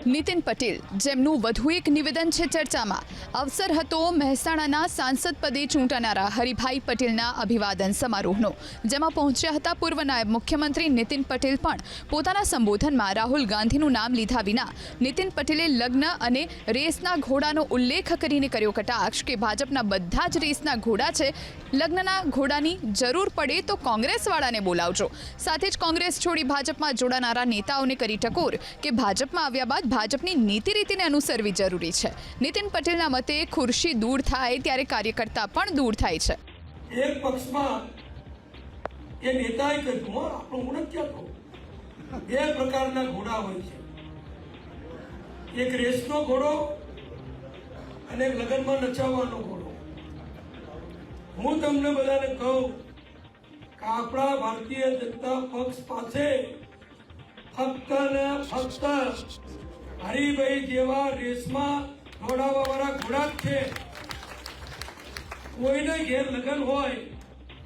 નીતિન પટેલ જેમનું વધુ એક નિવેદન છે ચર્ચામાં। અવસર હતો મહેસાણાના સાંસદ પદે ચૂંટાનારા હરિભાઈ પટેલના અભિવાદન સમારોહનો, જેમાં પહોંચ્યા હતા પૂર્વ નાયબ મુખ્યમંત્રી નીતિન પટેલ। પણ પોતાના સંબોધનમાં રાહુલ ગાંધીનું નામ લીધા વિના નીતિન પટેલે લગ્ન અને રેસના ઘોડાનો ઉલ્લેખ કરીને કર્યો કટાક્ષ કે ભાજપના બધા જ રેસના ઘોડા છે, લગ્નના ઘોડાની જરૂર પડે તો કોંગ્રેસવાળાને બોલાવજો। સાથે જ કોંગ્રેસ છોડી ભાજપમાં જોડાનારા નેતાઓને કરી ટકોર કે ભાજપમાં આવ્યા બાદ ભાજપની નીતિ રીતિને અનુસરવી જરૂરી છે। નીતિન પટેલના મતે ખુરશી દૂર થાય ત્યારે કાર્યકર્તા પણ દૂર થાય છે। એક પક્ષમાં એ નેતાએ કહ્યું, આપણો ઓળખ ક્યાં કહું, બે પ્રકારના ઘોડા હોય છે, એક રેસનો ઘોડો અને એક લગ્નમાં નચાવવાનો ઘોડો। હું તમને બધાને કહું કે આપણા ભારતીય જનતા પક્ષ પાસે ફક્ત ને ફક્ત હરિભાઈ જેવા રેસમાં દોડાવવા વાળા ઘોડા જ છે। કોઈને ઘેર લગ્ન હોય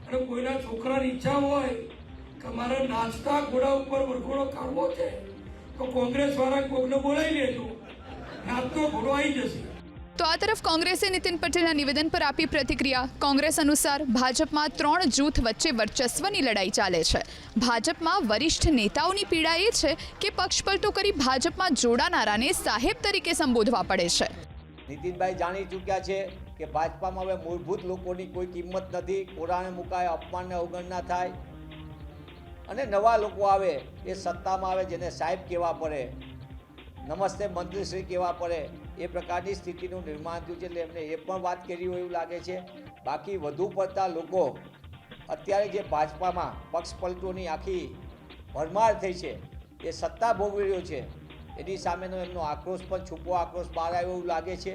અને કોઈના છોકરાની ઈચ્છા હોય કે મારે નાચતા ઘોડા ઉપર વરઘોડો કાઢવો છે તો કોંગ્રેસ વાળા કોઈને બોલાવી લેજો, નાચતો ઘોડો આવી જશે। તો આ તરફ કોંગ્રેસે નીતિન પટેલના નિવેદન પર આપી પ્રતિક્રિયા। કોંગ્રેસ અનુસાર ભાજપમાં 3 જૂથ વચ્ચે વર્ચસ્વની લડાઈ ચાલે છે। ભાજપમાં વરિષ્ઠ નેતાઓની પીડા એ છે કે પક્ષપલટો કરી ભાજપમાં જોડાનારાને સાહેબ તરીકે સંબોધવા પડે છે। નીતિનભાઈ જાણી ચૂક્યા છે કે ભાજપામાં હવે મૂળભૂત લોકોની કોઈ કિંમત નથી, કોરાણે મુકાય, અપમાનને અવગણના થાય અને નવા લોકો આવે એ સત્તામાં આવે જેને સાહેબ કહેવા પડે, નમસ્તે મંત્રીશ્રી કહેવા પડે, એ પ્રકારની સ્થિતિનું નિર્માણ થયું છે। એટલે એમને એ પણ વાત કરી હોય એવું લાગે છે। બાકી વધુ પડતા લોકો અત્યારે જે ભાજપામાં પક્ષ પલટોની આખી ભરમાર થઈ છે, એ સત્તા ભોગવી રહ્યો છે, એની સામેનો એમનો આક્રોશ પણ છૂપો આક્રોશ બહાર આવ્યો એવું લાગે છે।